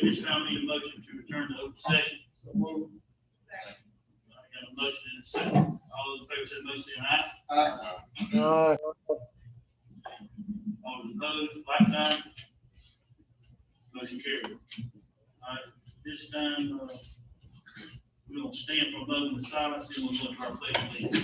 This time I need a motion to return to open session. So moved. I got a motion and a second. All those in favor say motion, say aye. Aye. All those opposed, like sign. Motion carried. All right, this time, we're gonna stand for a moment of silence, and we'll go to our pledge of allegiance.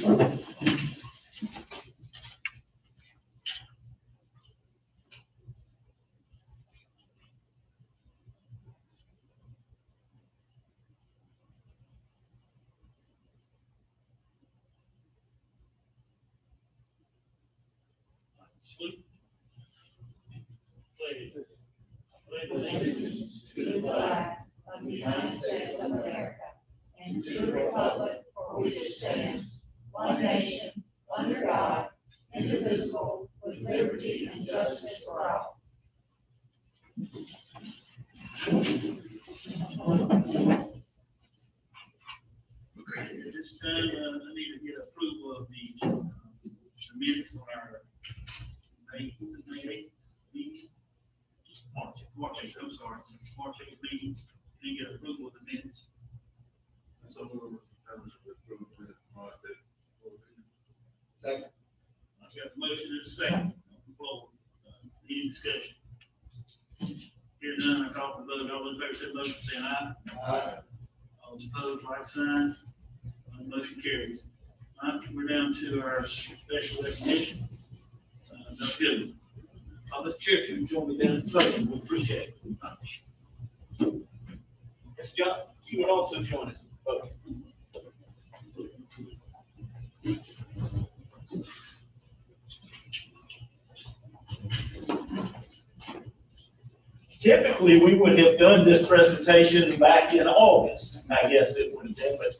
Salute. Pledge allegiance To the flag of the United States of America and to the republic for which it stands, one nation, under God, indivisible, with liberty and justice for all. At this time, I need to get approval of the minutes on our May 8th meeting. March 8th, I'm sorry, March 8th meeting. Can you get approval of the minutes? So Second. I've got the motion and a second. Well, any discussion? Hearing none, I call for the vote. All those in favor say motion, say aye. Aye. All those opposed, like sign. Motion carries. All right, we're down to our special recognition. That's good. Mr. Chair, if you can join me down in front, we appreciate it. Yes, John, you would also join us. Okay. Typically, we would have done this presentation back in August, I guess it would have been, but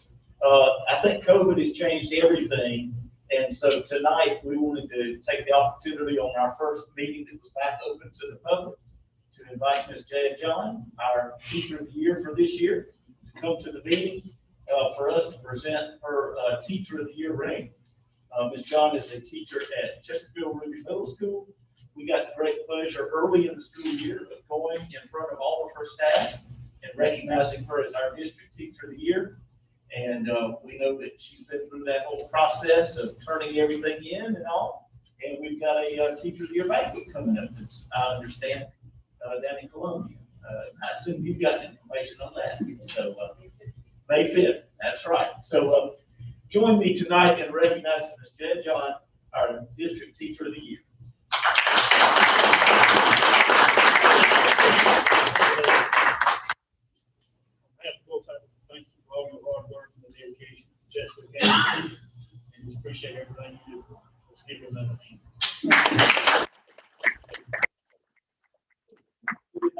I think COVID has changed everything. And so tonight, we wanted to take the opportunity on our first meeting that was back open to the public to invite Ms. Jaya John, our Teacher of the Year for this year, to come to the meeting for us to present her Teacher of the Year ring. Ms. John is a teacher at Chesterfield Middle School. We got the great pleasure early in the school year of going in front of all of her staff and recognizing her as our District Teacher of the Year. And we know that she's been through that whole process of turning everything in and all. And we've got a Teacher of the Year banquet coming up, as I understand, down in Columbia. I assume you've got information on that. So May 5th, that's right. So join me tonight in recognizing Ms. Jed John, our District Teacher of the Year. Thank you for all your hard work and dedication to Chesterfield County, and just appreciate everything you do. Let's give her another hand.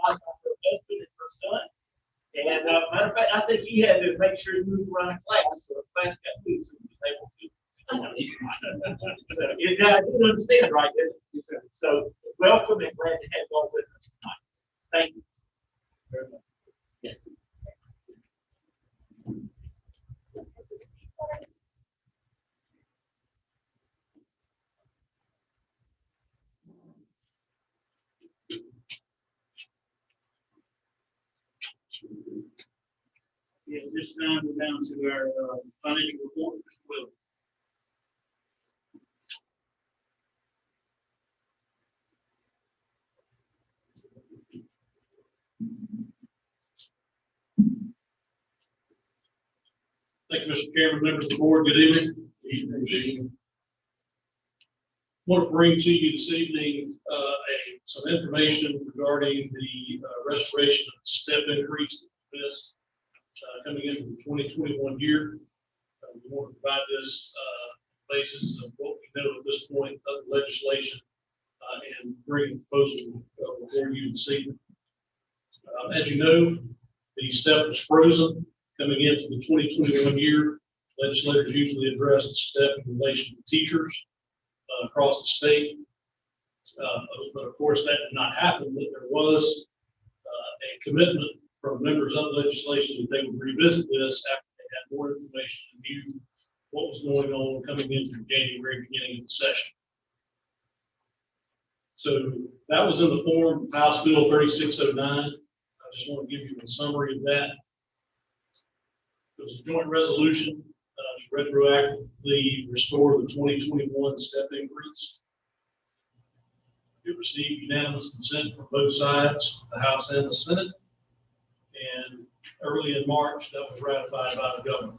Husband and her son. And matter of fact, I think he had to make sure he moved around class, so the class got moved, so he was able to. So, yeah, I didn't understand right there. So welcome and glad to have you all with us tonight. Thank you very much. Yes. Yeah, this time we're down to our financial report as well. Thank you, Mr. Chairman, members of the board. Good evening. Good evening. I want to bring to you this evening some information regarding the restoration of the step increase that was coming into the 2021 year. We want to provide this basis of what we know at this point of the legislation and bring a proposal before you this evening. As you know, the step was frozen coming into the 2021 year Legislators usually address the step in relation to teachers across the state. But of course, that did not happen. But there was a commitment from members of legislation that they would revisit this after they had more information and knew what was going on coming into the January beginning of the session. So that was in the form of House Bill 3609. I just want to give you a summary of that. It was a joint resolution to retroactively restore the 2021 step increase. It received unanimous consent from both sides, the House and the Senate. And early in March, that was ratified by the governor.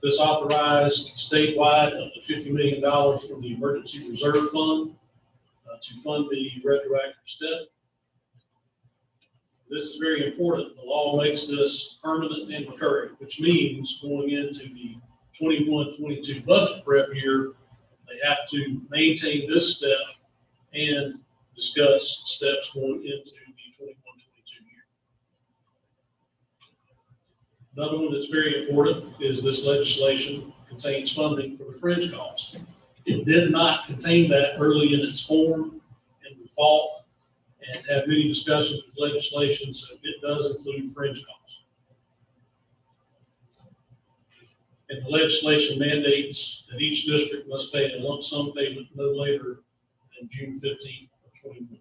This authorized statewide up to $50 million from the Emergency Reserve Fund to fund the retroactive step. This is very important. The law makes this permanent and recurring, which means going into the 21-22 budget prep year, they have to maintain this step and discuss steps going into the 21-22 year. Another one that's very important is this legislation contains funding for the fringe costs. It did not contain that early in its form in the fall and had many discussions with legislation, so it does include fringe costs. And the legislation mandates that each district must pay a lump sum payment no later than June 15th of 21.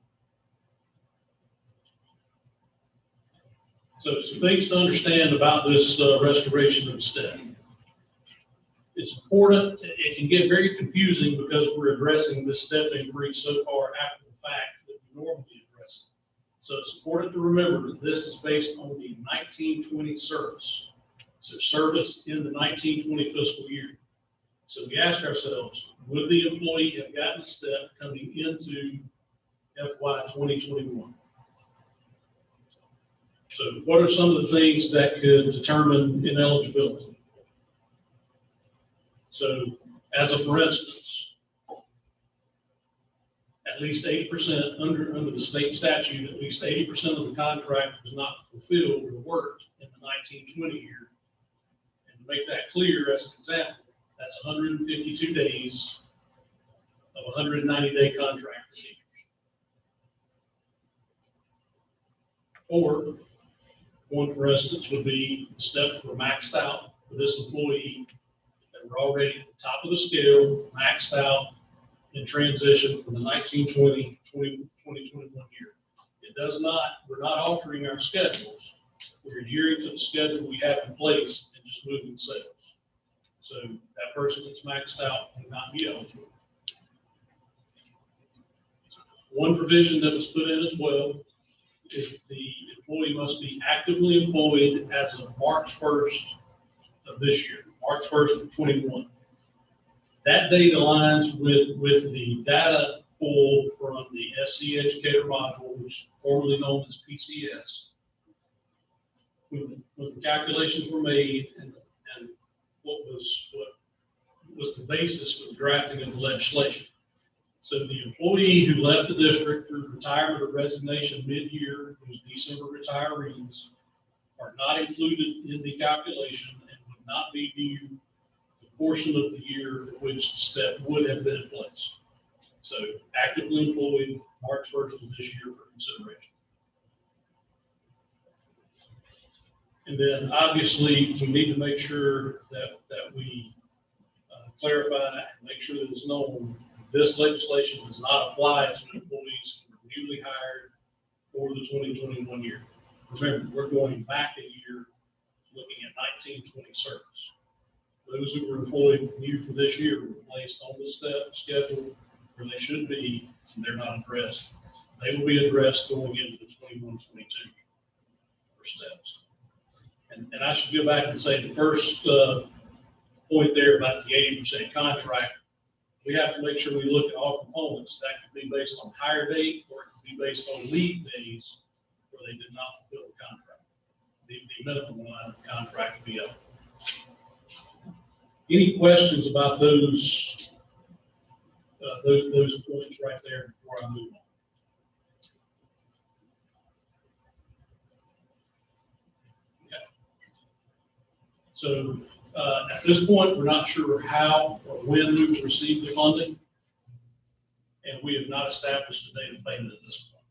So some things to understand about this restoration of the step. It's important. It can get very confusing because we're addressing this step increase so far after the fact that we normally address it. So it's important to remember that this is based on the 1920 service. So service in the 1920 fiscal year. So we ask ourselves, would the employee have gotten a step coming into FY 2021? So what are some of the things that could determine ineligibility? So as a for instance, at least 80% under the state statute, at least 80% of the contract was not fulfilled or worked in the 1920 year. And to make that clear, as an example, that's 152 days of a 190-day contract for teachers. Or one, for instance, would be the steps were maxed out for this employee that were already at the top of the scale, maxed out in transition from the 1920, 2021 year. It does not, we're not altering our schedules. We're adhering to the schedule we have in place and just moving sales. So that person that's maxed out will not be eligible. One provision that was put in as well is the employee must be actively employed as of March 1st of this year, March 1st of 21. That date aligns with the data pulled from the SC Educator module, which is formerly known as PCS. When the calculations were made and what was the basis for the drafting of the legislation. So the employee who left the district through retirement or resignation mid-year, whose December retirees are not included in the calculation and would not be due the portion of the year for which the step would have been in place. So actively employed March 1st of this year for consideration. And then obviously we need to make sure that we clarify and make sure that it's known this legislation does not apply to employees who are newly hired for the 2021 year. Remember, we're going back a year looking at 1920 service. Those who were employed new for this year were placed on the schedule where they should be, and they're not addressed. They will be addressed going into the 21-22 for steps. And I should go back and say the first point there about the 80% contract, we have to make sure we look at all components. That could be based on hire date, or it could be based on leave days where they did not fulfill the contract. The minimum line of the contract to be up. Any questions about those points right there before I move on? Okay. So At this point, we're not sure how or when we will receive the funding, and we have not established a date of payment at this point.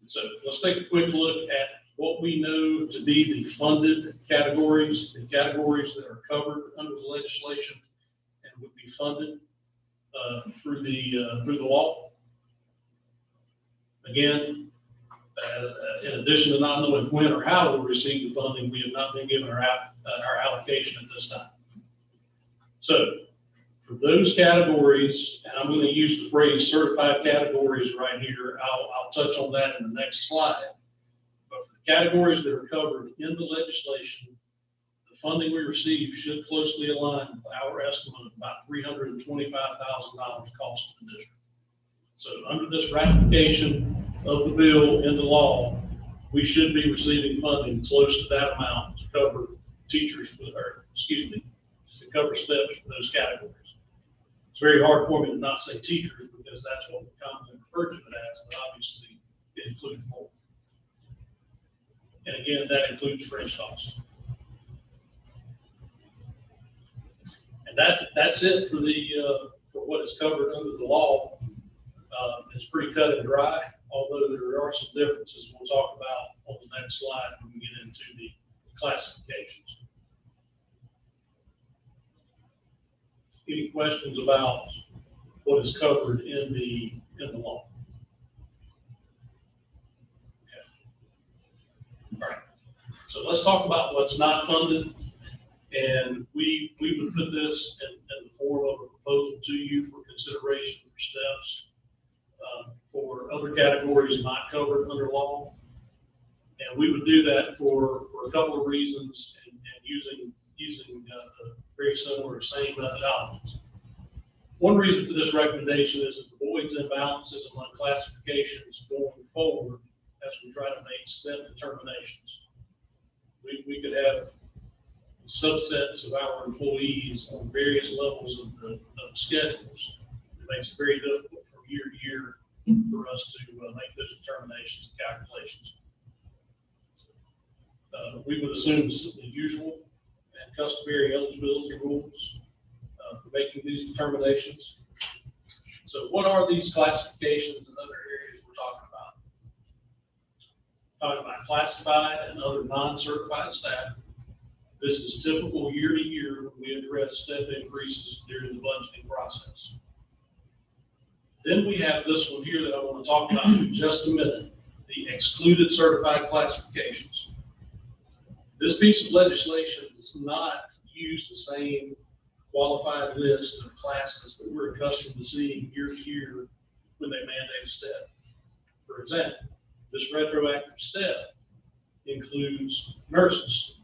So let's take a quick look at what we know to be the funded categories, the categories that are covered under the legislation and would be funded through the law. Again, in addition to not knowing when or how we'll receive the funding, we have not been given our allocation at this time. So for those categories, and I'm going to use the phrase certified categories right here. I'll touch on that in the next slide. But for the categories that are covered in the legislation, the funding we receive should closely align with our estimate of about $325,000 cost to the district. So under this ratification of the bill into law, we should be receiving funding close to that amount to cover teachers, to cover steps for those categories. It's very hard for me to not say teachers because that's what we commonly refer to it as, but obviously it includes more. And again, that includes French costs. And that's it for for what is covered under the law. It's pretty cut and dry, although there are some differences we'll talk about on the next slide when we get into the classifications. Any questions about what is covered in the law? Okay. All right. So let's talk about what's not funded. And we would put this in the form of a proposal to you for consideration for steps for other categories not covered under law. And we would do that for a couple of reasons and using the very similar same methodologies. One reason for this recommendation is it avoids imbalances among classifications going forward as we try to make step determinations. We could have subsets of our employees on various levels of the schedules. It makes it very difficult from year to year for us to make those determinations and calculations. We would assume the usual and customary eligibility rules for making these determinations. So what are these classifications and other areas we're talking about? Talking about classified and other non-certified staff. This is typical year to year when we address step increases during the budgeting process. Then we have this one here that I want to talk about in just a minute, the excluded certified classifications. This piece of legislation does not use the same qualified list of classes that we're accustomed to seeing year to year when they mandate a step. For example, this retroactive step includes nurses.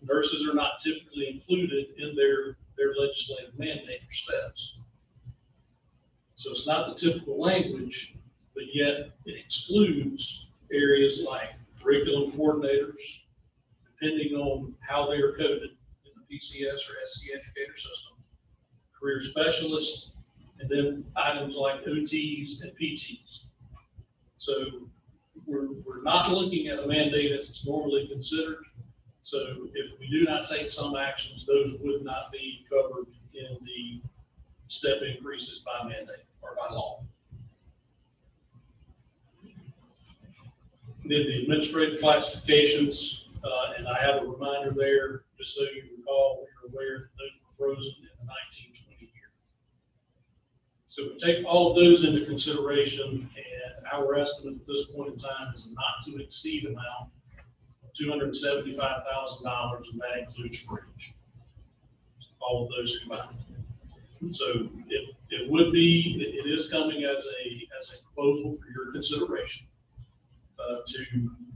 Nurses are not typically included in their legislative mandate for steps. So it's not the typical language, but yet it excludes areas like curriculum coordinators, depending on how they are coded in the PCS or SC educator system, career specialists, and then items like OTs and PTs. So we're not looking at a mandate as it's normally considered. So if we do not take some actions, those would not be covered in the step increases by mandate or by law. Then the administrative classifications, and I have a reminder there, just so you recall, we're aware that those were frozen in the 1920 year. So we take all of those into consideration, and our estimate at this point in time is a not to exceed amount of $275,000, and that includes fringe. All of those combined. So it is coming as a proposal for your consideration to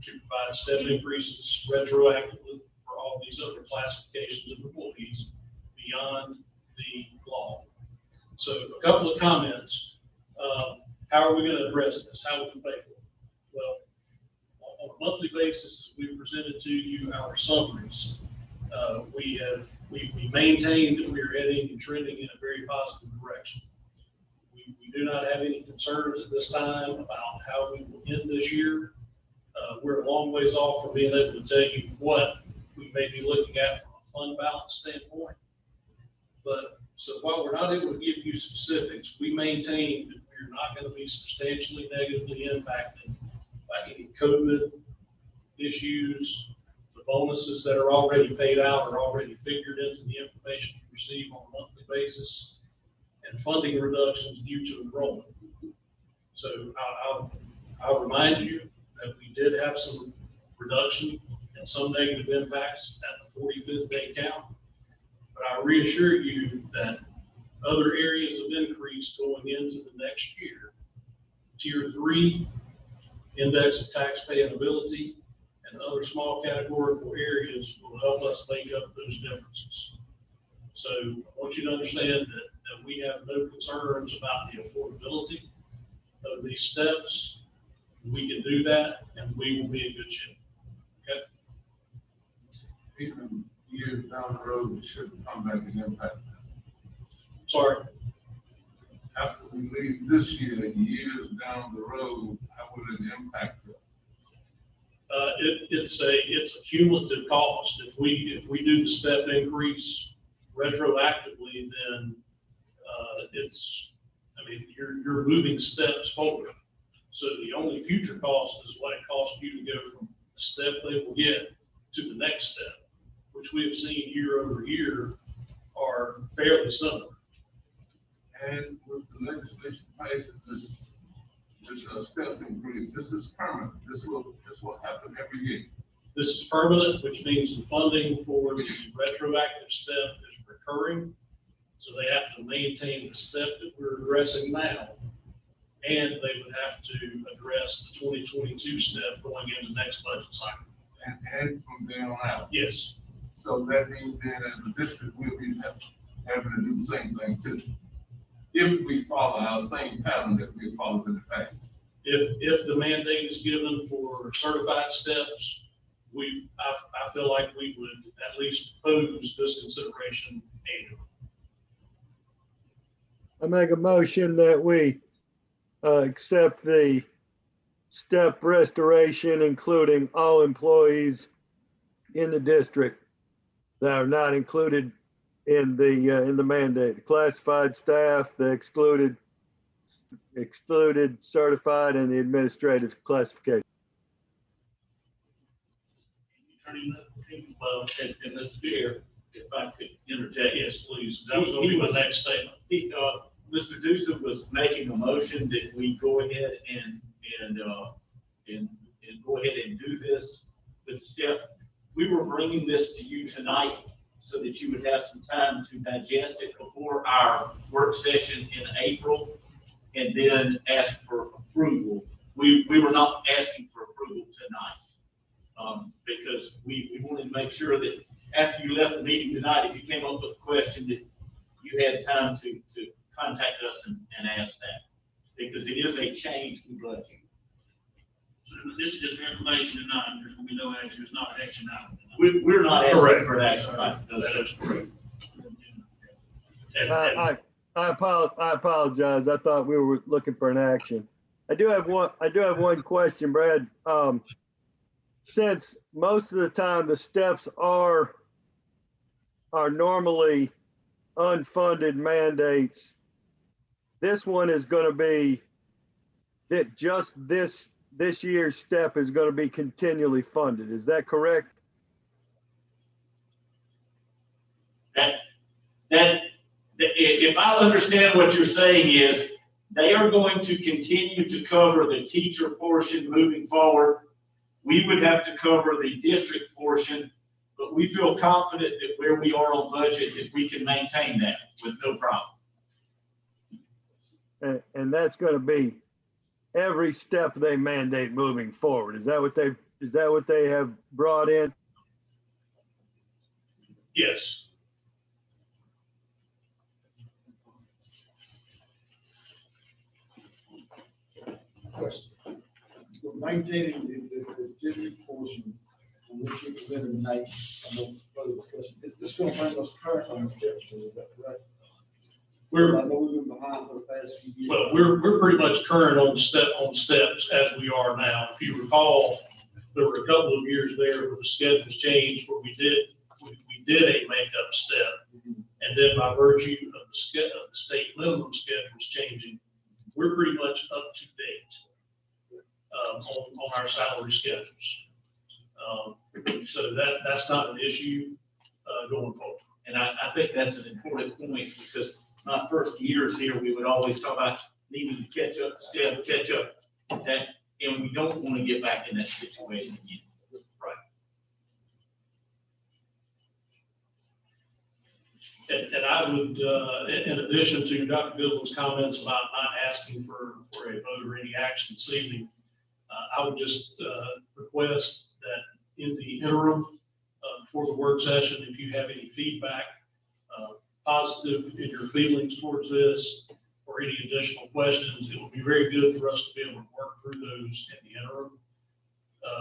provide step increases retroactively for all these other classifications of employees beyond the law. So a couple of comments. How are we going to address this? How will we pay for it? Well, on a monthly basis, we presented to you our summaries. We maintain that we are heading and trending in a very positive direction. We do not have any concerns at this time about how we will end this year. We're a long ways off from being able to tell you what we may be looking at from a fund balance standpoint. But so while we're not able to give you specifics, we maintain that we're not going to be substantially negatively impacted by any COVID issues. The bonuses that are already paid out are already figured into the information you receive on a monthly basis, and funding reductions due to enrollment. So I'll remind you that we did have some reduction and some negative impacts at the 45th day count. But I reassure you that other areas of increase going into the next year, tier 3, index of tax payability, and other small categorical areas will help us make up those differences. So I want you to understand that we have no concerns about the affordability of these steps. We can do that, and we will be in good shape. Okay? Even years down the road, it shouldn't come back and impact them. Sorry. After we leave this year, years down the road, how will it impact them? It's a cumulative cost. If we do the step increase retroactively, then you're moving steps forward. So the only future cost is what it costs you to go from the step they will get to the next step, which we have seen year over year are fairly similar. And with the legislation passed, this step increase, this is permanent. This will happen every year. This is permanent, which means the funding for the retroactive step is recurring. So they have to maintain the step that we're addressing now. And they would have to address the 2022 step going into next budget cycle. And from then on out. Yes. So that means then as a district, we'll be having to do the same thing too. If we follow our same pattern that we followed in the past. If the mandate is given for certified steps, I feel like we would at least pose this consideration annually. I make a motion that we accept the step restoration, including all employees in the district that are not included in the mandate, classified staff, the excluded certified, and the administrative classification. Well, and Mr. Chair, if I could interject. Yes, please. That was going to be my next statement. Mr. Dusa was making a motion that we go ahead and go ahead and do this with step. We were bringing this to you tonight so that you would have some time to digest it before our work session in April, and then ask for approval. We were not asking for approval tonight because we wanted to make sure that after you left the meeting tonight, if you came up with a question, that you had time to contact us and ask that, because it is a change in budget. So this is just for information tonight. There's going to be no action. It's not action item. We're not asking Correct. for an action. That is correct. I apologize. I thought we were looking for an action. I do have one question, Brad. Since most of the time the steps are normally unfunded mandates, this one is going to be that just this year's step is going to be continually funded. Is that correct? If I understand what you're saying is, they are going to continue to cover the teacher portion moving forward. We would have to cover the district portion, but we feel confident that where we are on budget, that we can maintain that with no problem. And that's going to be every step they mandate moving forward. Is that what they have brought in? Yes. Question. So maintaining the district portion on which you presented tonight, I know further discussion, it's going to bring us current on Chesterfield, is that correct? I know we've been behind for the past few years. Well, we're pretty much current on steps as we are now. If you recall, there were a couple of years there where the schedules changed, where we did a makeup step. And then by virtue of the state minimum schedules changing, we're pretty much up to date on our salary schedules. So that's not an issue going forward. And I think that's an important point, because my first years here, we would always talk about needing to catch up, catch up. And we don't want to get back in that situation again. Right. And I would, in addition to Dr. Goodwin's comments about not asking for a vote or any action this evening, I would just request that in the interim, before the work session, if you have any feedback, positive in your feelings towards this, or any additional questions, it would be very good for us to be able to work through those in the interim.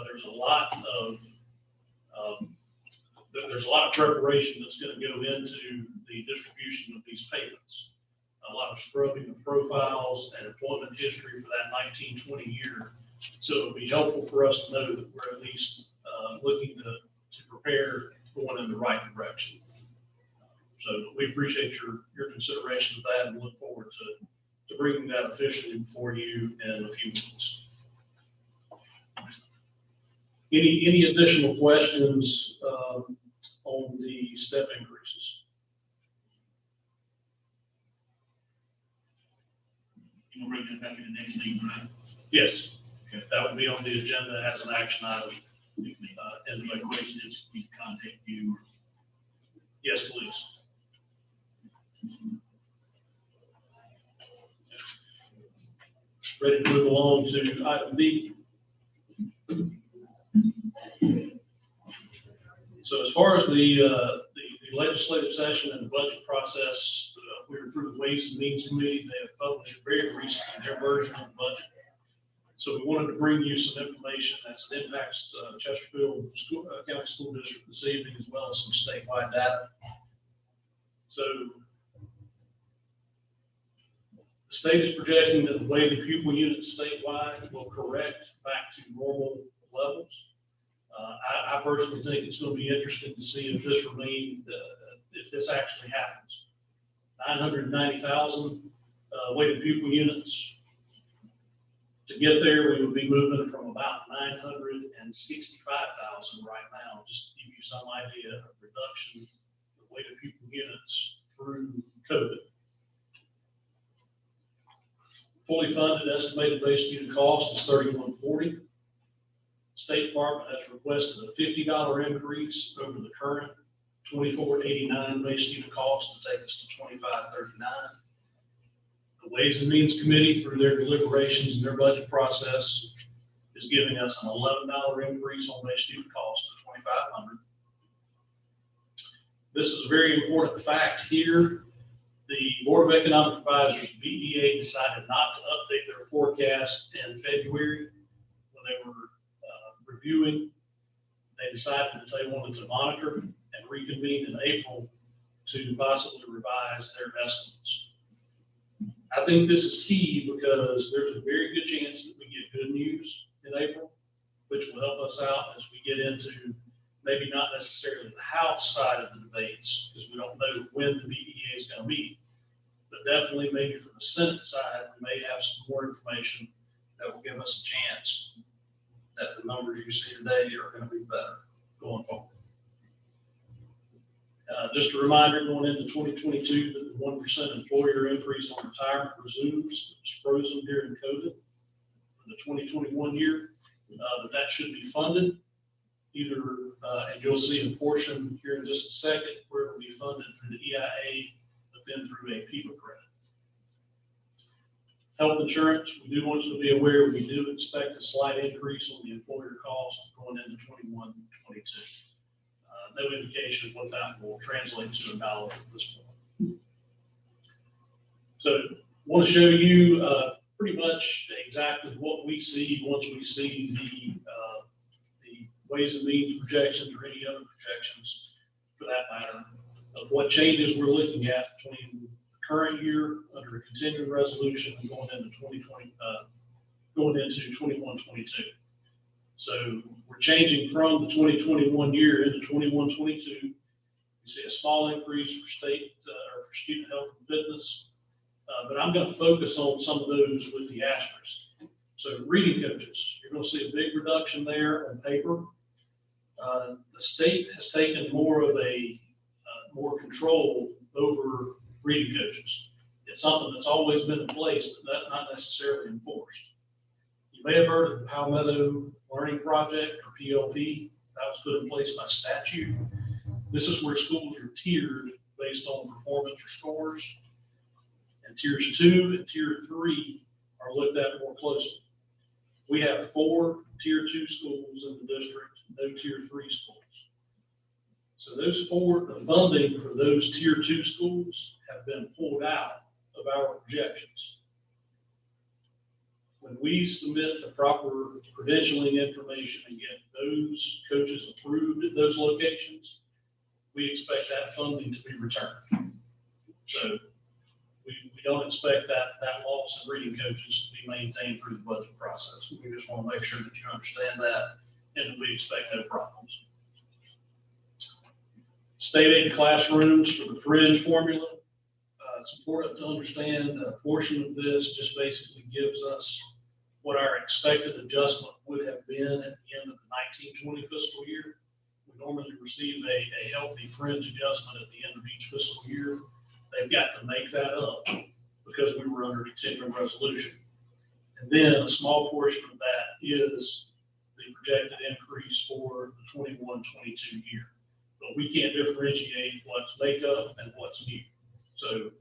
There's a lot of preparation that's going to go into the distribution of these payments. A lot of scrubbing of profiles and employment history for that 1920 year. So it would be helpful for us to know that we're at least looking to prepare going in the right direction. So we appreciate your consideration of that, and look forward to bringing that officially before you in a few weeks. Any additional questions on the step increases? You'll bring that back in the next meeting, right? Yes, that would be on the agenda as an action item. And my question is, we contact you. Yes, please. Ready to move along to item B. So as far as the legislative session and the budget process, we were through the Ways and Means Committee. They have published very recently their version of the budget. So we wanted to bring you some information that impacts Chesterfield County School District this evening, as well as some statewide data. So the state is projecting that the weighted pupil units statewide will correct back to normal levels. I personally think it's going to be interesting to see if this actually happens. 990,000 weighted pupil units. To get there, we would be moving from about 965,000 right now, just to give you some idea of reduction of weighted pupil units through COVID. Fully funded estimated base unit cost is $31.40. State Department has requested a $50 increase over the current $24.89 base unit cost to take us to $25.39. The Ways and Means Committee, through their deliberations and their budget process, is giving us an $11 increase on base unit cost to $2,500. This is a very important fact here. The Board of Economic Advisors, BEA, decided not to update their forecast in February when they were reviewing. They decided that they wanted to monitor and reconvene in April to possibly revise their estimates. I think this is key because there's a very good chance that we get good news in April, which will help us out as we get into maybe not necessarily the House side of the debates, because we don't know when the BEA is going to meet, but definitely maybe from the Senate side, we may have some more information that will give us a chance that the numbers you see today are going to be better going forward. Just a reminder, going into 2022, that the 1% employer increase on retirement resumes. It was frozen during COVID for the 2021 year, but that should be funded either, and you'll see a portion here in just a second where it will be funded through the EIA, but then through a PEPA credit. Health insurance, we do want you to be aware, we do expect a slight increase on the employer cost going into 21-22. No indication of what that will translate to in dollars at this point. So I want to show you pretty much exactly what we see once we see the Ways and Means projections or any other projections for that matter of what changes we're looking at between the current year under a continuing resolution and going into 21-22. So we're changing from the 2021 year into 21-22. You see a small increase for state, or for student health and fitness. But I'm going to focus on some of those with the asterisk. So reading coaches, you're going to see a big reduction there on paper. The state has taken more of a, more control over reading coaches. It's something that's always been in place, but not necessarily enforced. You may have heard of the Palmetto Learning Project, or PLP. That was put in place by statute. This is where schools are tiered based on performance or scores. And tiers 2 and tier 3 are looked at more closely. We have 4 tier 2 schools in the district, no tier 3 schools. So those the funding for those tier 2 schools have been pulled out of our projections. When we submit the proper credentialing information and get those coaches approved at those locations, we expect that funding to be returned. So we don't expect that loss of reading coaches to be maintained through the budget process. We just want to make sure that you understand that, and that we expect no problems. State aid classrooms for the fringe formula. It's important to understand that a portion of this just basically gives us what our expected adjustment would have been at the end of the 19-20 fiscal year. We normally receive a healthy fringe adjustment at the end of each fiscal year. They've got to make that up because we were under continuing resolution. And then a small portion of that is the projected increase for the 21-22 year. But we can't differentiate what's makeup and what's new. So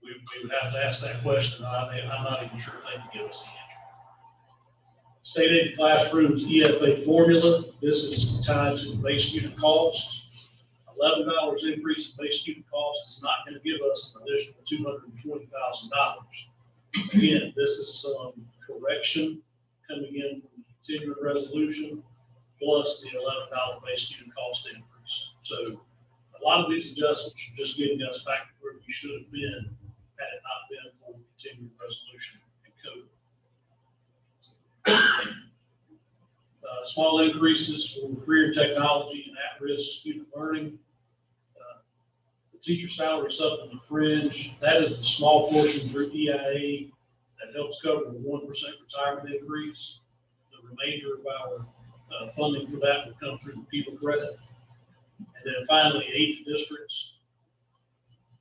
we would have to ask that question. I'm not even sure if they can give us the answer. State aid classrooms EFA formula. This is tied to the base student cost. $11 increase in base student cost is not going to give us an additional $220,000. Again, this is some correction coming in from the continuing resolution plus the $11 base student cost increase. So a lot of these adjustments are just getting us back to where we should have been had it not been for continuing resolution and code. Small increases for career technology and at-risk student learning. The teacher salary supplement fringe, that is the small portion through EIA that helps cover the 1% retirement increase. The remainder of our funding for that will come through the people credit. And then finally, 8 districts.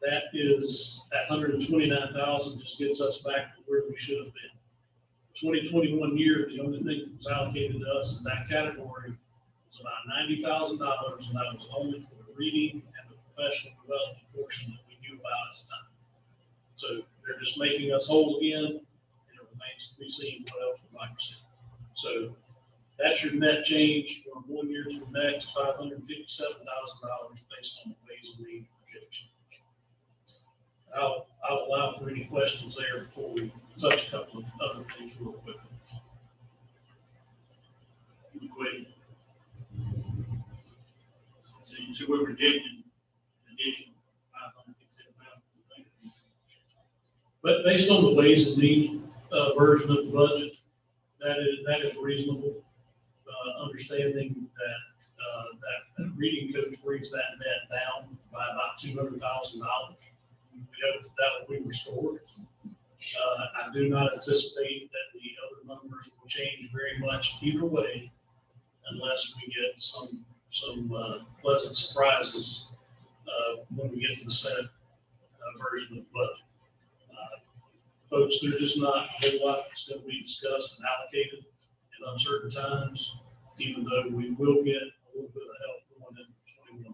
That is, that $129,000 just gets us back to where we should have been. 2021 year, the only thing that was allocated to us in that category was about $90,000, and that was only for the reading and the professional development portion that we knew about at the time. So they're just making us whole again, and it remains to be seen what else we might receive. So that's your net change from one year to the next, $557,000 based on the ways and means projection. I'll allow for any questions there before we touch a couple of other things real quick. Quick. So we're projecting an additional $557,000. But based on the ways and means version of the budget, that is reasonable. Understanding that reading coach brings that net down by about $200,000. We hope that will be restored. I do not anticipate that the other numbers will change very much either way, unless we get some pleasant surprises when we get to the Senate version of the budget. Folks, there's just not a whole lot that's going to be discussed and allocated in uncertain times, even though we will get a little bit of help going into 21-22.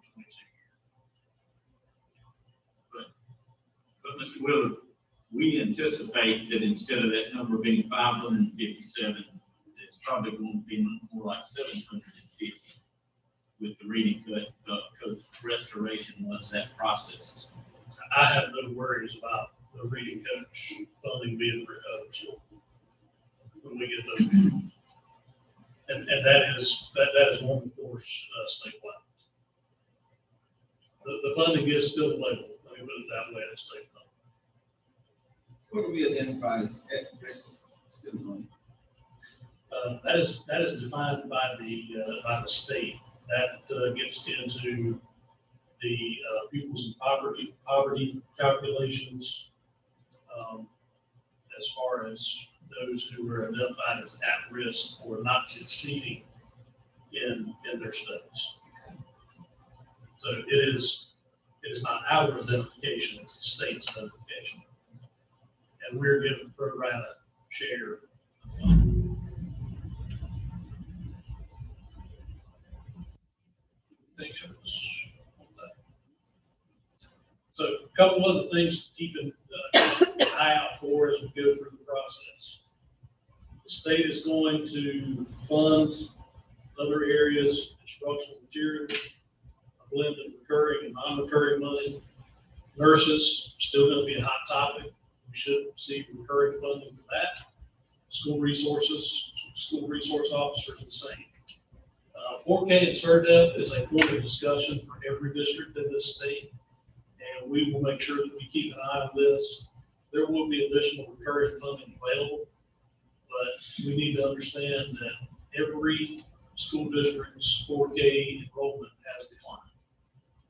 But Mr. Willard, we anticipate that instead of that number being 557, it's probably going to be more like 750 with the reading coach restoration once that processes. I have no worries about the reading coach funding being restored when we get those. And that is one course statewide. The funding is still available. Let me put it that way at state level. What do we identify as at-risk student loan? That is defined by the state. That gets into the pupils and poverty calculations, as far as those who are identified as at risk or not succeeding in their studies. So it is not our identification, it's the state's identification. And we're given pro rata share of funding. Anything else on that? So a couple other things to keep an eye out for as we go through the process. The state is going to fund other areas, instructional materials, a blend of recurring and non-recurring money. Nurses, still going to be a hot topic. We should receive recurring funding for that. School resources, school resource officers, the same. 4K and CERDEP is a point of discussion for every district in this state, and we will make sure that we keep an eye on this. There will be additional recurring funding available, but we need to understand that every school district's 4K enrollment has declined.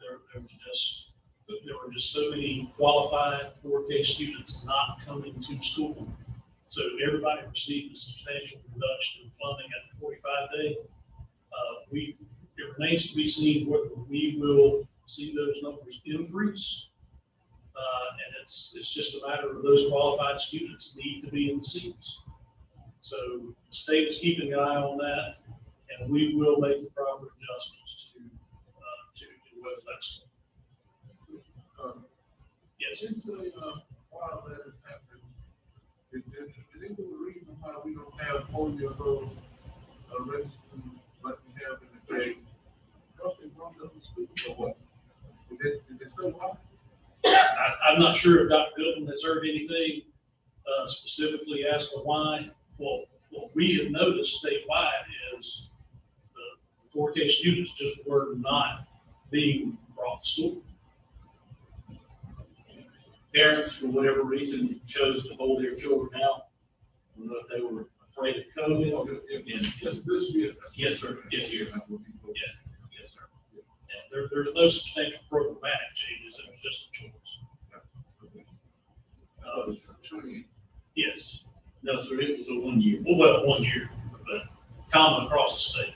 There were just so many qualified 4K students not coming to school. So everybody received a substantial reduction in funding at the 45-day. It remains to be seen whether we will see those numbers increase. And it's just a matter of those qualified students need to be in the seats. So the state is keeping an eye on that, and we will make the proper adjustments to whether that's. Yes. Since while that has happened, is there any reason why we don't have 4-year-old registered like we have in the day? Nothing wrong with the school or what? Did they say why? I'm not sure if Dr. Goodman has heard anything specifically as to why. Well, what we have noticed statewide is the 4K students just were not being brought to school. Parents, for whatever reason, chose to hold their children out. I don't know if they were afraid of COVID or Just this year. yes, sir. Yes, sir. Yeah. Yes, sir. Yeah, there's no substantial programmatic changes. It was just a choice. Yes. No, sir, it was a 1 year. Well, 1 year, but common across the state.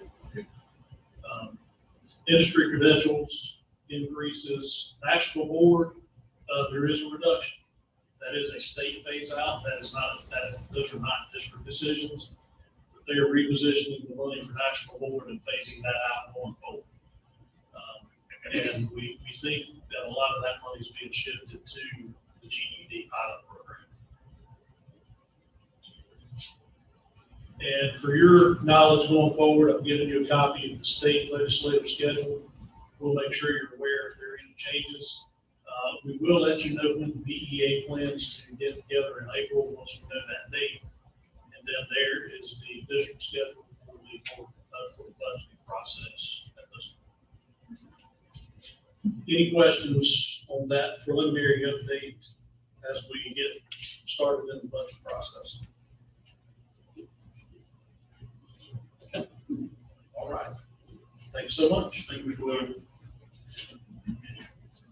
Industry credentials increases. National board, there is a reduction. That is a state phase out. Those are not district decisions. But they are repositioning the money for national board and phasing that out going forward. And we think that a lot of that money is being shifted to the GED pilot program. And for your knowledge going forward, I've given you a copy of the state legislative schedule. We'll make sure you're aware if there are any changes. We will let you know when the BEA plans to get together in April once we know that date. And then there is the district schedule for the budgeting process at this point. Any questions on that preliminary update as we get started in the budget process? All right. Thanks so much. Thank you for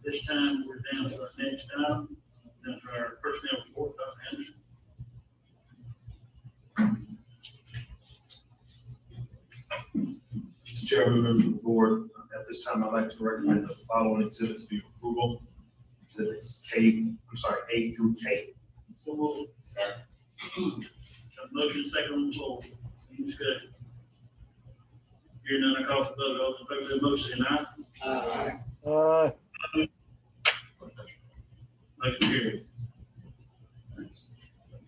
This time, we're down to our next item, down to our personnel report, Dr. Anderson. Mr. Chairman, members of the board, at this time, I'd like to recommend the following exhibits for your approval. Exhibits A through K. So we'll start. Motion second on the floor. Any discussion? Hearing none, I call for the vote. All in favor of the motion, say aye. Motion carries.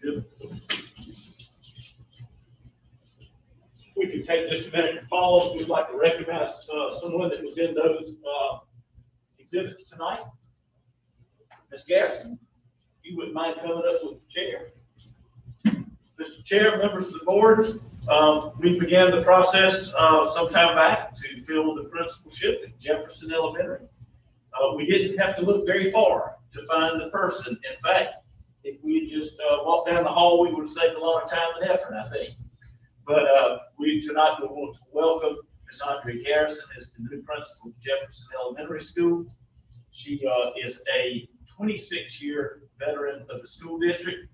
Good. We can take just a minute to pause. We'd like to recognize someone that was in those exhibits tonight. Ms. Garrison, you wouldn't mind coming up with the chair. Mr. Chair, members of the board, we began the process some time back to fill the principalship at Jefferson Elementary. We didn't have to look very far to find the person. In fact, if we had just walked down the hall, we would have saved a lot of time and effort, I think. But tonight we want to welcome Ms. Andrea Garrison as the new principal of Jefferson Elementary School. She is a 26-year veteran of the school district,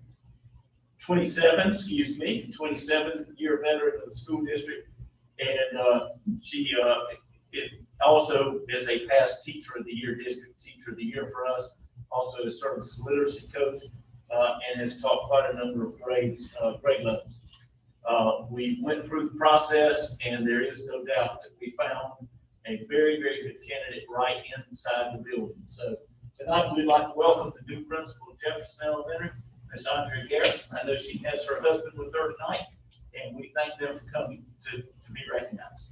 27-year veteran of the school district. And she also is a past Teacher of the Year, District Teacher of the Year for us. Also has served as a literacy coach and has taught quite a number of grade levels. We went through the process, and there is no doubt that we found a very, very good candidate right inside the building. So tonight we'd like to welcome the new principal of Jefferson Elementary, Ms. Andrea Garrison. I know she has her husband with her tonight, and we thank them for coming to be recognized.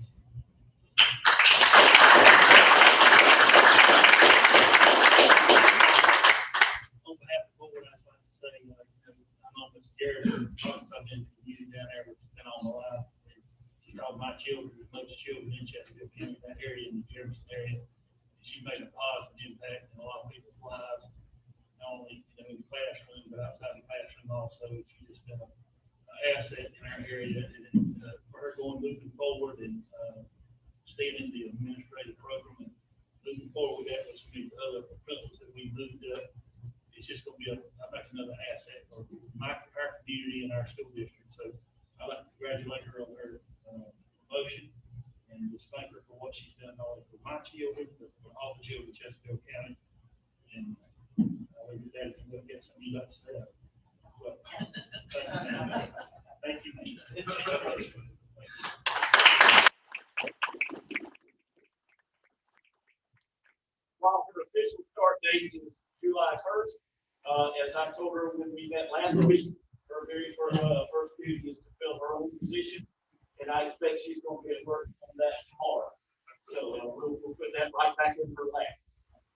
On behalf of the board, I'd like to say, I know Ms. Garrison, I've been in the community down there, it's been all my life. She taught my children, most children in Chesterfield County, that area, in the Jefferson area. She made a positive impact in a lot of people's lives, not only, in the classroom, but outside the classroom also. She's just been an asset in our area, and for her moving forward and staying in the administrative program and moving forward with that with some of the other principals that we moved up. It's just going to be, I think, another asset for our community and our school district. So I'd like to congratulate her on her promotion and just thank her for what she's done, not only for my children, but for all the children in Chesterfield County. And I think that can look at something you'd like to say. Well, thank you. While her official start date is July 1st, as I told her when we met last week, her very first duty is to fill her own position, and I expect she's going to get working on that tomorrow. So we'll put that right back in her lap.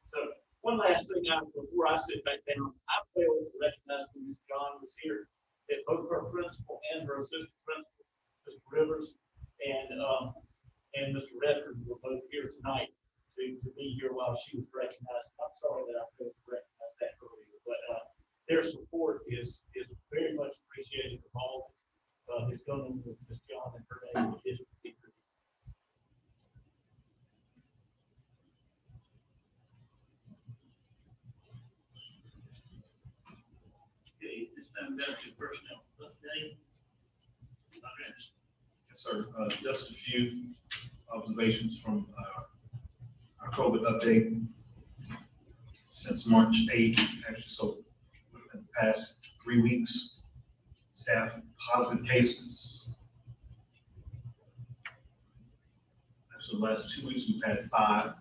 So one last thing before I sit back down, I failed to recognize when Ms. John was here that both her principal and her assistant principal, Mr. Rivers and Mr. Redford, were both here tonight to be here while she was recognized. I'm sorry that I failed to recognize that earlier, but their support is very much appreciated from all that's going on with Ms. John and her name is particular. Okay, this time down to personnel update. Yes, sir. Just a few observations from our COVID update. Since March 8th, actually, so in the past 3 weeks, staff positive cases. Actually, the last 2 weeks, we've had 5, a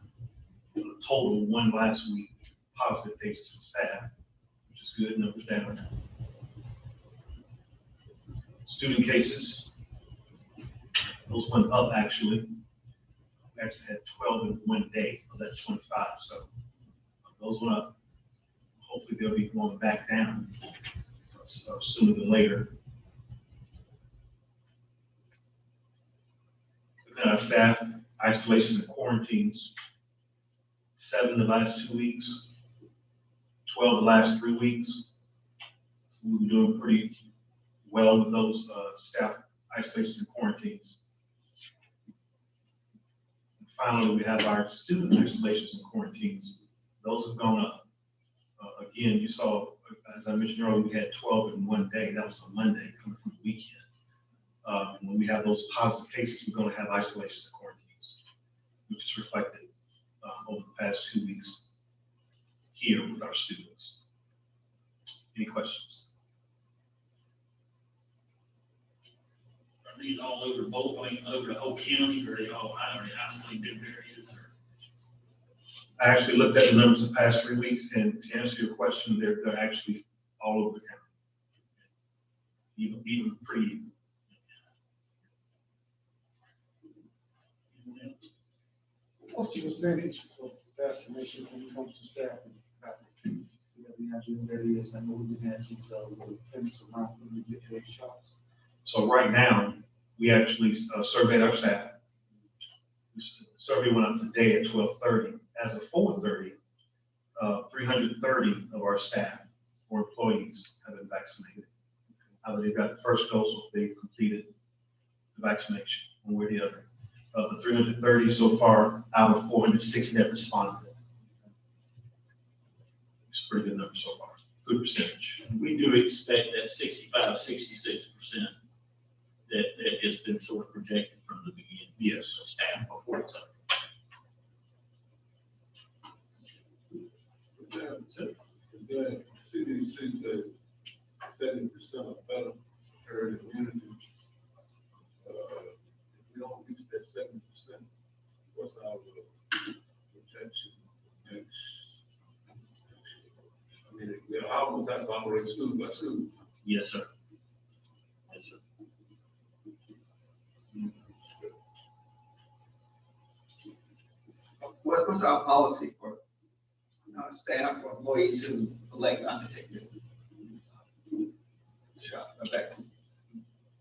total 1 last week, positive cases for staff, which is good, numbers down. Student cases, those went up actually. We actually had 12 in 1 day of that 25, so those went up. Hopefully they'll be going back down sooner than later. Looking at our staff, isolations and quarantines, 7 the last 2 weeks, 12 the last 3 weeks. So we were doing pretty well with those staff isolations and quarantines. And finally, we have our student isolations and quarantines. Those have gone up. Again, you saw, as I mentioned earlier, we had 12 in 1 day. That was a Monday coming from the weekend. When we have those positive cases, we're going to have isolations and quarantines, which is reflected over the past 2 weeks here with our students. Any questions? Are these all over over the whole county, or are they all isolated areas? I actually looked at the numbers the past 3 weeks, and to answer your question, they're actually all over the county. Even pretty. What's the percentage for vaccination when it comes to staffing? We have in areas, I know we've been having some clinics around when we get their shots. So right now, we actually surveyed our staff. The survey went out today at 12:30. As of 4:30, 330 of our staff or employees have been vaccinated. Either they've got the first dose or they've completed the vaccination, one way or the other. Of the 330 so far, out of 460 that responded. It's a pretty good number so far, good percentage. We do expect that 65, 66% that has been sort of projected from the beginning. Yes. of staff before it's up. The CDC said 70% of better herd immunity. If we don't reach that 70%, what's our projection? I mean, they're almost have to operate school by school. Yes, sir. Yes, sir. What's our policy for staff or employees who elect not to take the shot or vaccine?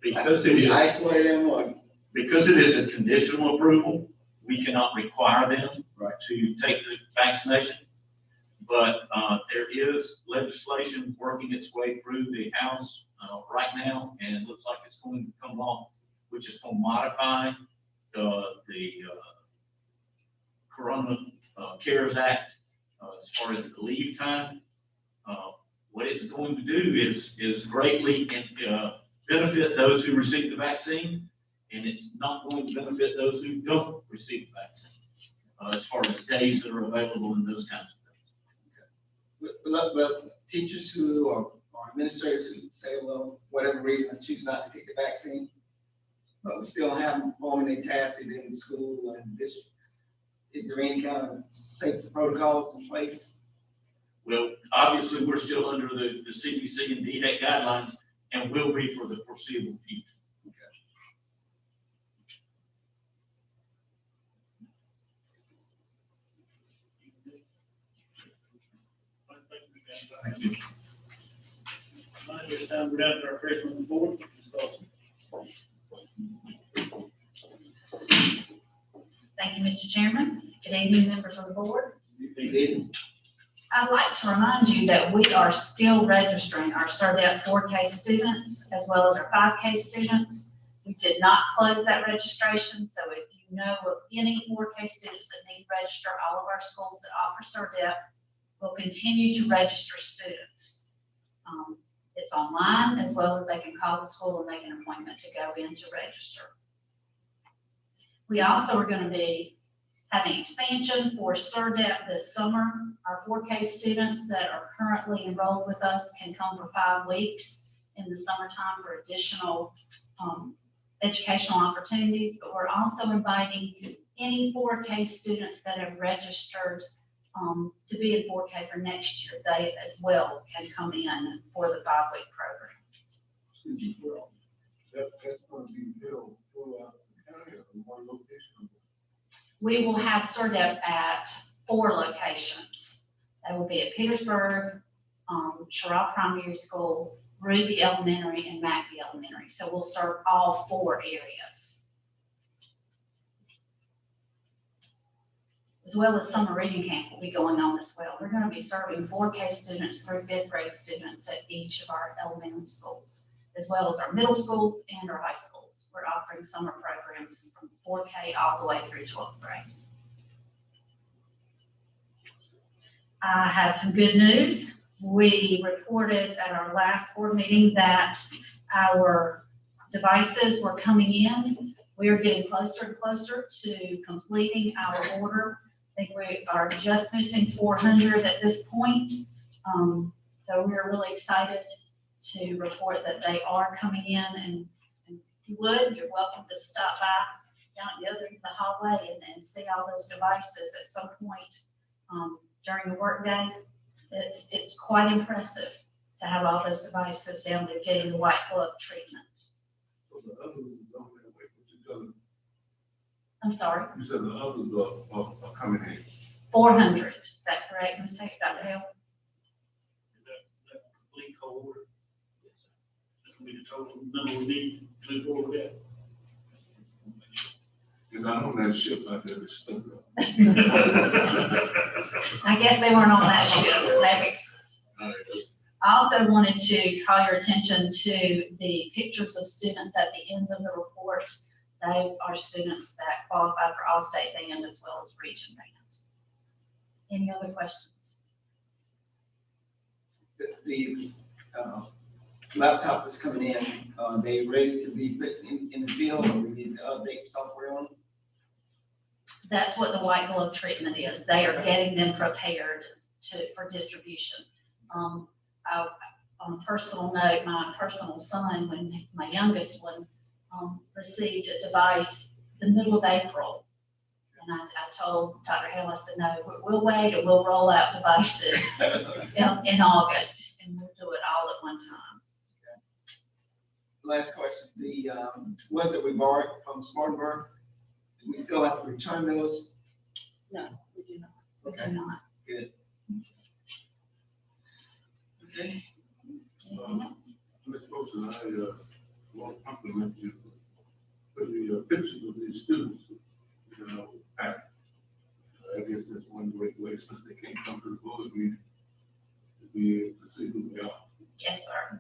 Because it Do we is, isolate them or? because it is a conditional approval, we cannot require them Right. to take the vaccination. But there is legislation working its way through the House right now, and it looks like it's going to come along, which is going to modify the Corona CARES Act as far as the leave time. What it's going to do is greatly benefit those who receive the vaccine, and it's not going to benefit those who don't receive the vaccine, as far as days that are available and those kinds of things. Well, teachers who or administrators who say, well, whatever reason, I choose not to take the vaccine, but we still have them performing their tasks in school and district. Is there any kind of safety protocols in place? Well, obviously, we're still under the CDC and DHEC guidelines, and will be for the foreseeable future. Thank you. All right, this time we're down to our freshman report. Ms. Dawson. Thank you, Mr. Chairman. Good evening, members of the board. You did. I'd like to remind you that we are still registering our CERDEP 4K students as well as our 5K students. We did not close that registration, so if you know of any 4K students that need to register, all of our schools that offer CERDEP will continue to register students. It's online, as well as they can call the school and make an appointment to go in to register. We also are going to be having expansion for CERDEP this summer. Our 4K students that are currently enrolled with us can come for 5 weeks in the summertime for additional educational opportunities, but we're also inviting any 4K students that have registered to be in 4K for next year. They as well can come in for the 5-week program. Excuse me, well, that's going to be held throughout the county or in one location. We will have CERDEP at 4 locations. They will be at Petersburg, Sherrod Primary School, Ruby Elementary, and Macby Elementary. So we'll serve all 4 areas. As well as summer reading camp will be going on as well. We're going to be serving 4K students through 5th grade students at each of our elementary schools, as well as our middle schools and our high schools. We're offering summer programs from 4K all the way through 12th grade. I have some good news. We reported at our last board meeting that our devices were coming in. We are getting closer and closer to completing our order. I think we are just missing 400 at this point. So we're really excited to report that they are coming in, and if you would, you're welcome to stop by down the other end of the hallway and see all those devices at some point during the workday. It's quite impressive to have all those devices down there getting the white glove treatment. So the others is on their way, what you telling? I'm sorry, You said the others are coming in. 400, is that correct, Ms. Dr. Hill? Is that complete cohort? Yes, sir. That's gonna be the total number we need to move forward with that. Because I know that ship out there is stuck up. I guess they weren't on that ship, maybe. I also wanted to call your attention to the pictures of students at the end of the report. those are students that qualify for all-state band as well as region band. Any other questions? The laptop that's coming in, they ready to be put in the field, or we need to update software on them? That's what the white glove treatment is. They are getting them prepared for distribution. On a personal note, my personal son, when my youngest one, received a device the middle of April. And I told Dr. Hale, I said, no, we'll wait and we'll roll out devices in August, and we'll do it all at one time. Last question, the ones that we borrowed from Spartanburg, do we still have to return those? No, we do not. We Okay. do not. Good. Okay. Anything else? Ms. Wilson, I want to compliment you for the pictures of these students, you know, packed. I guess that's one great way, since they can't come to the board meeting, to be able to see who they are. Yes, sir.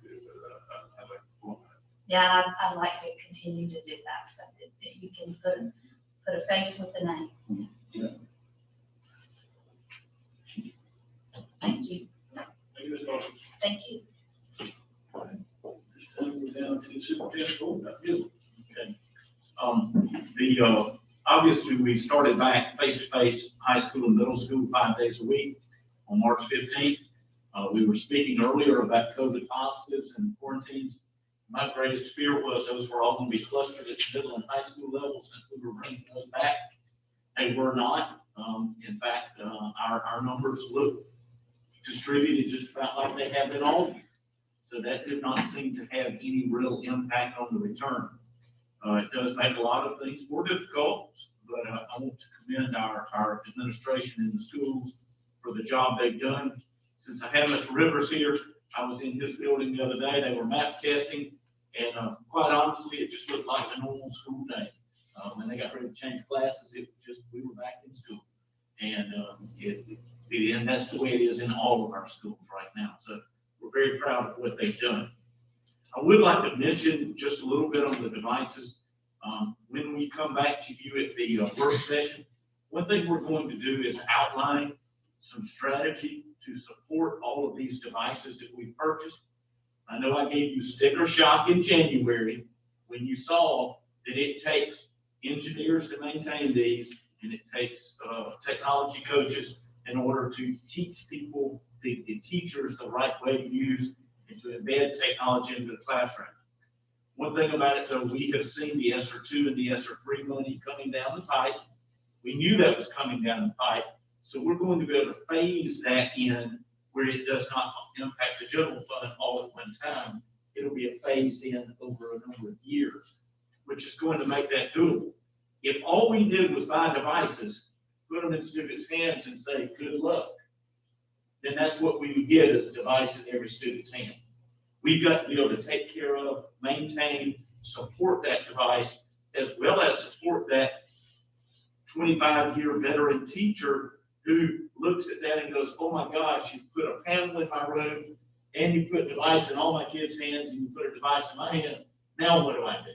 I like the format. Yeah, I'd like to continue to do that, so that you can put a face with the name. Yeah. Thank you. Thank you, Ms. Paulson. Thank you. We're down to superintendent report. Good. Obviously, we started back face-to-face high school and middle school 5 days a week on March 15th. We were speaking earlier about COVID positives and quarantines. My greatest fear was those were all going to be clustered at the middle and high school level since we were bringing those back. They were not. In fact, our numbers look distributed just about like they have been all year. So that did not seem to have any real impact on the return. It does make a lot of things more difficult, but I want to commend our administration in the schools for the job they've done. Since I have Mr. Rivers here, I was in his building the other day. They were map testing, and quite honestly, it just looked like a normal school day. When they got ready to change classes, it just, we were back in school. And and that's the way it is in all of our schools right now. So we're very proud of what they've done. I would like to mention just a little bit on the devices. When we come back to you at the work session, one thing we're going to do is outline some strategy to support all of these devices that we purchased. I know I gave you sticker shock in January when you saw that it takes engineers to maintain these, and it takes technology coaches in order to teach people, the teachers, the right way to use and to embed technology into the classroom. One thing about it, though, we have seen the ESSER 2 and the ESSER 3 money coming down the pipe. We knew that was coming down the pipe, so we're going to be able to phase that in where it does not impact the general fund all at one time. It'll be a phase in over a number of years, which is going to make that doable. If all we did was buy devices, put them in students' hands and say, good luck, then that's what we would get as a device in every student's hand. We've got to be able to take care of, maintain, support that device, as well as support that 25-year veteran teacher who looks at that and goes, oh my gosh, you put a panel in my room, and you put a device in all my kids' hands, and you put a device in my hand. Now what do I do?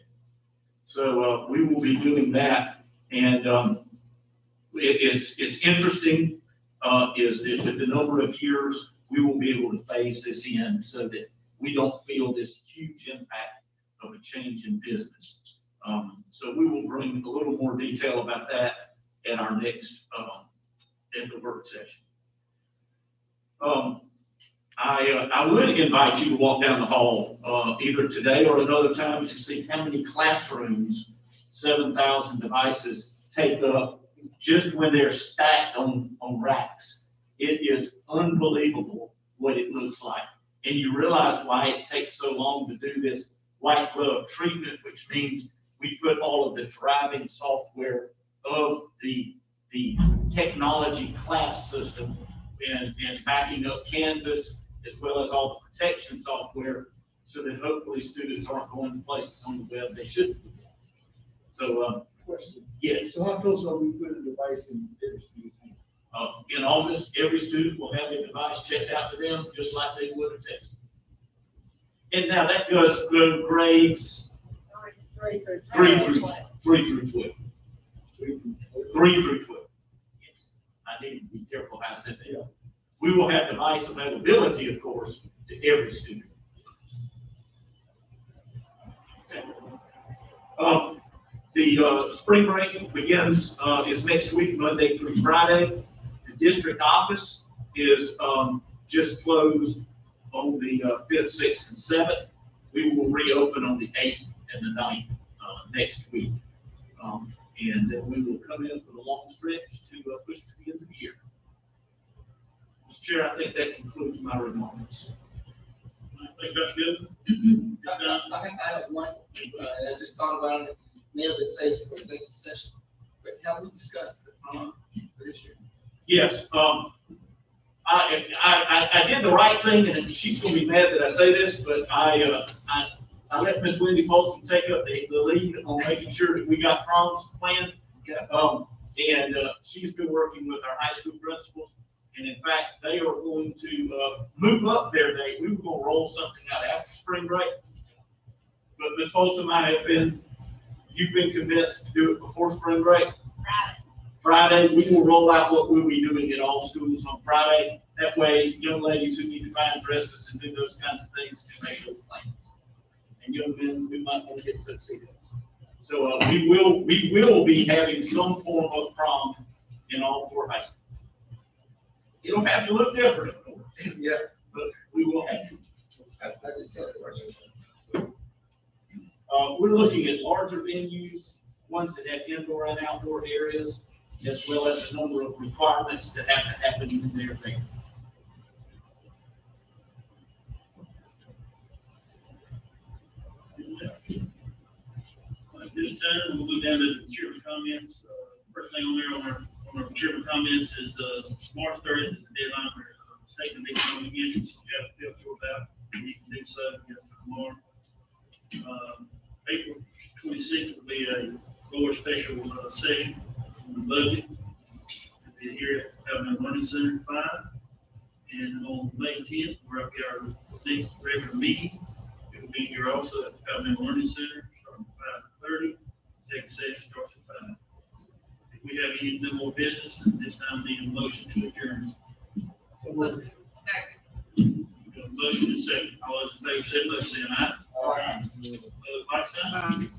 So we will be doing that, and it's interesting is that with the number of years we will be able to phase this in so that we don't feel this huge impact of a change in business. So we will bring a little more detail about that at our next at the work session. I would invite you to walk down the hall either today or another time and see how many classrooms 7,000 devices take up just when they're stacked on racks. It is unbelievable what it looks like. And you realize why it takes so long to do this white glove treatment, which means we put all of the driving software of the technology class system and backing up Canvas, as well as all the protection software, so that hopefully students aren't going to places on the web they shouldn't be. So, Question. yes, So how close are we putting a device in every student's hand? in August, every student will have a device checked out to them, just like they would a textbook. And now that goes good grades 3 through 12. Three through 12. Three through 12. Yes. I need to be careful how I said that. We will have device availability, of course, to every student. The spring break begins, is next week, Monday through Friday. The district office is just closed on the 5th, 6th, and 7th. We will reopen on the 8th and the 9th next week. And then we will come in for the long stretch to push to the end of the year. Mr. Chair, I think that concludes my remarks. Thank you, Dr. Goodwin. I have one, and I just thought about it, may have been saved for executive session, but have we discussed the for this year? Yes, I did the right thing, and she's gonna be mad that I say this, but I let Ms. Wendy Folsom take up the lead on making sure that we got proms planned. And she's been working with our high school principals, and in fact, they are going to move up their date. We were gonna roll something out after spring break. But Ms. Folsom, you've been convinced to do it before spring break? Friday, we will roll out what we'll be doing at all schools on Friday. That way, young ladies who need to find dresses and do those kinds of things can make those plans. And young men who might want to get tuxedos. So we will be having some form of prom in all 4 high schools. It'll have to look different, of course. Yeah. But we will have to. I just said the question. We're looking at larger venues, ones that have indoor and outdoor areas, as well as a number of requirements that have to happen in their venue. At this time, we'll go down to the chairman comments. First thing on there on our chairman comments is March 30th is the deadline for statement of economic interest. You have to feel good about. You can do so. You have to tomorrow. April 26th will be a lower special session on the budget. It'll be here at Government Learning Center at 5. And on May 10th, we're up here our next regular meeting. It will be here also at the Government Learning Center starting at 5:30. Second session starts at 5. If we have any more business, at this time, need a motion to adjourn. Motion is second. All those in favor say aye. Aye. Like sign.